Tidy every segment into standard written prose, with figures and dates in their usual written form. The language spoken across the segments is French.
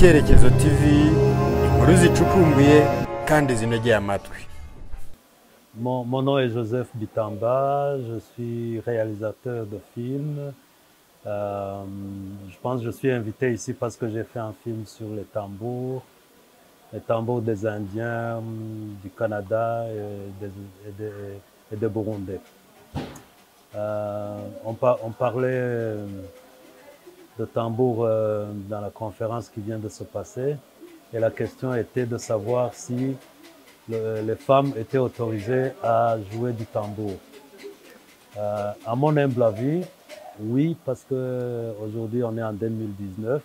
Icyerekezo TV, inkuru zicukumbuye kandi zinogeye amatwi. Mon nom est Joseph Bitamba, je suis réalisateur de films. Je pense que je suis invité ici parce que j'ai fait un film sur les tambours des Indiens, du Canada et des Burundais. On parlait de tambours dans la conférence qui vient de se passer et la question était de savoir si les femmes étaient autorisées à jouer du tambour. À mon humble avis, oui, parce qu'aujourd'hui on est en 2019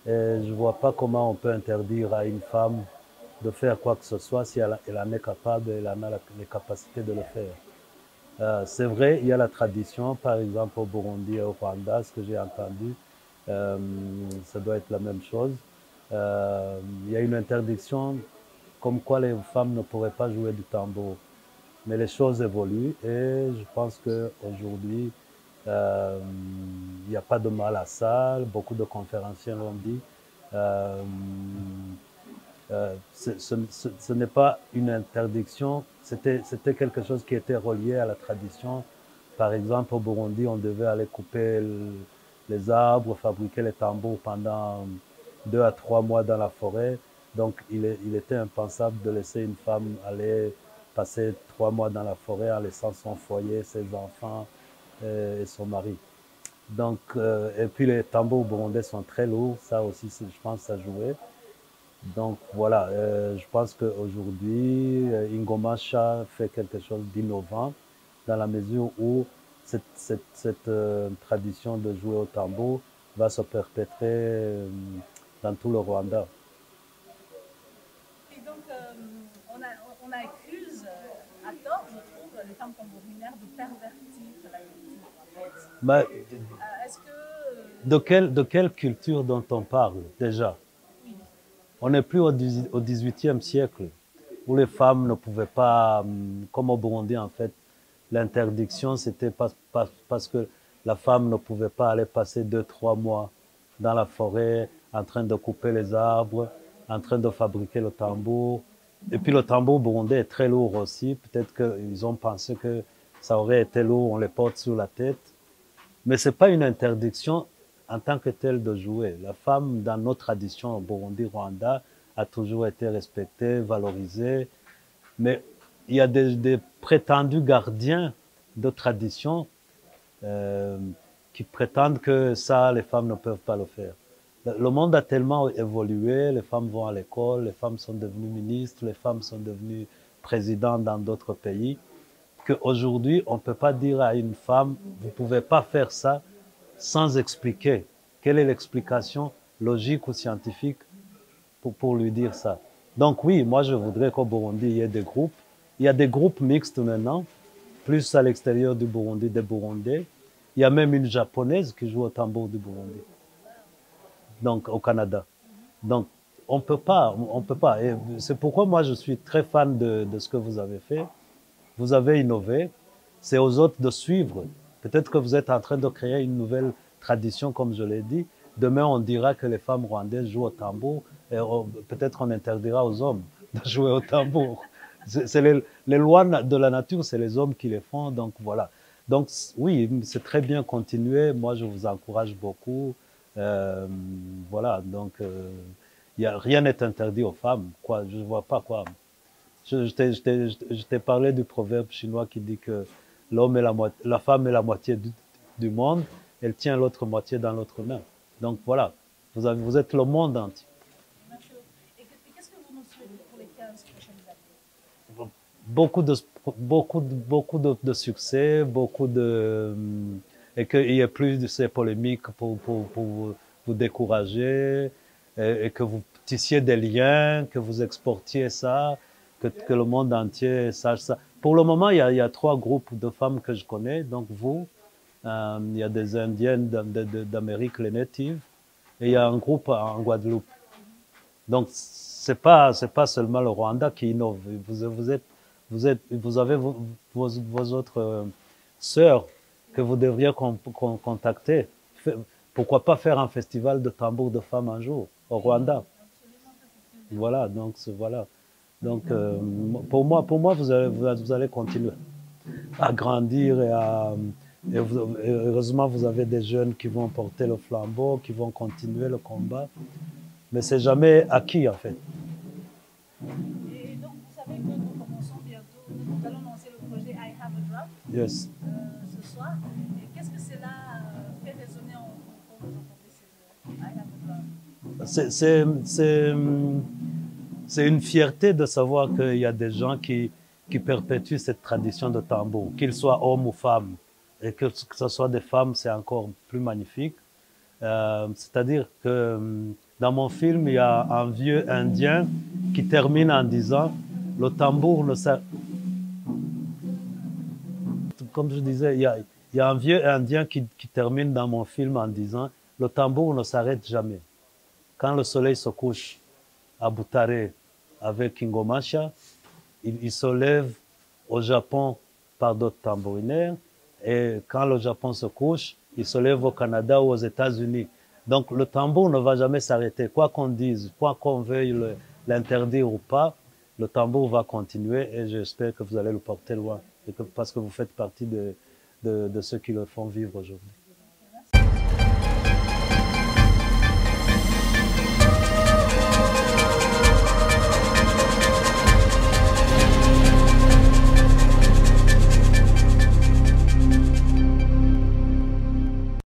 et je ne vois pas comment on peut interdire à une femme de faire quoi que ce soit si elle en est capable et elle en a les capacités de le faire. C'est vrai, il y a la tradition, par exemple au Burundi et au Rwanda, ce que j'ai entendu, ça doit être la même chose. Il y a une interdiction comme quoi les femmes ne pourraient pas jouer du tambour. Mais les choses évoluent et je pense qu'aujourd'hui, il n'y a pas de mal à ça. Beaucoup de conférenciers l'ont dit. Ce n'est pas une interdiction, c'était quelque chose qui était relié à la tradition. Par exemple, au Burundi, on devait aller couper les arbres, fabriquer les tambours pendant 2 à 3 mois dans la forêt. Donc, il était impensable de laisser une femme aller passer 3 mois dans la forêt en laissant son foyer, ses enfants et son mari. Donc, et puis les tambours burundais sont très lourds, ça aussi, je pense, ça jouait. Donc voilà, je pense qu'aujourd'hui, Ingomasha fait quelque chose d'innovant dans la mesure où cette tradition de jouer au tambour va se perpétrer dans tout le Rwanda. Et donc, on accuse, à tort, je trouve, les femmes tambourinaires de pervertir la culture, en fait. Mais, Est-ce que... de quelle culture dont on parle, déjà? Oui. On n'est plus au XVIIIe siècle, où les femmes ne pouvaient pas, comme au Burundi en fait, l'interdiction c'était parce que la femme ne pouvait pas aller passer 2-3 mois dans la forêt en train de couper les arbres, en train de fabriquer le tambour. Et puis le tambour burundais est très lourd aussi, peut-être qu'ils ont pensé que ça aurait été lourd, on les porte sur la tête. Mais ce n'est pas une interdiction en tant que telle de jouer. La femme, dans nos traditions au Burundi, Rwanda, a toujours été respectée, valorisée. Mais il y a des prétendus gardiens de traditions qui prétendent que ça, les femmes ne peuvent pas le faire. Le monde a tellement évolué, les femmes vont à l'école, les femmes sont devenues ministres, les femmes sont devenues présidentes dans d'autres pays, qu'aujourd'hui, on ne peut pas dire à une femme, vous ne pouvez pas faire ça sans expliquer. Quelle est l'explication logique ou scientifique pour lui dire ça? Donc oui, moi je voudrais qu'au Burundi, il y ait des groupes. Il y a des groupes mixtes maintenant, plus à l'extérieur du Burundi, des Burundais. Il y a même une japonaise qui joue au tambour du Burundi, donc au Canada. Donc on peut pas. Et c'est pourquoi moi je suis très fan de ce que vous avez fait. Vous avez innové, c'est aux autres de suivre. Peut-être que vous êtes en train de créer une nouvelle tradition, comme je l'ai dit. Demain, on dira que les femmes rwandaises jouent au tambour et peut-être on interdira aux hommes de jouer au tambour. C'est les lois de la nature, c'est les hommes qui les font, donc voilà. Donc oui, c'est très bien continuer. Moi, je vous encourage beaucoup. Voilà, donc rien n'est interdit aux femmes. Quoi, je ne vois pas quoi. Je t'ai parlé du proverbe chinois qui dit que la femme est la moitié du monde, elle tient l'autre moitié dans l'autre main. Donc voilà, vous êtes le monde entier. Et qu'est-ce que vous nous souhaitez pour les 15 prochaines années? Beaucoup de succès, et qu'il n'y ait plus de ces polémiques pour vous décourager, et que vous tissiez des liens, que vous exportiez ça, que le monde entier sache ça. Pour le moment, il y a 3 groupes de femmes que je connais. Donc vous, il y a des Indiennes d'Amérique, les natives, et il y a un groupe en Guadeloupe. Donc c'est pas seulement le Rwanda qui innove. Vous avez vos autres sœurs que vous devriez contacter. Pourquoi pas faire un festival de tambour de femmes un jour? au Rwanda. Voilà, donc voilà. Donc pour moi vous allez continuer à grandir et heureusement vous avez des jeunes qui vont porter le flambeau, qui vont continuer le combat. Mais c'est jamais acquis en fait. Et donc, vous savez que nous commençons bientôt, nous allons lancer le projet I Have a Drum Yes. ce soir. Et qu'est-ce que cela fait résonner en vous quand vous entendez ce I Have a Drum? C'est une fierté de savoir qu'il y a des gens qui perpétuent cette tradition de tambour, qu'ils soient hommes ou femmes. Et que ce soit des femmes, c'est encore plus magnifique. C'est-à-dire que dans mon film, il y a un vieux Indien qui termine en disant « le tambour ne sert... » Comme je disais, il y a un vieux Indien qui termine dans mon film en disant « le tambour ne s'arrête jamais. Quand le soleil se couche à Butare avec Ingomasha, il se lève au Japon par d'autres tambourinaires. Et quand le Japon se couche, il se lève au Canada ou aux États-Unis. Donc le tambour ne va jamais s'arrêter. Quoi qu'on dise, quoi qu'on veuille l'interdire ou pas, le tambour va continuer et j'espère que vous allez le porter loin. Parce que vous faites partie de ceux qui le font vivre aujourd'hui.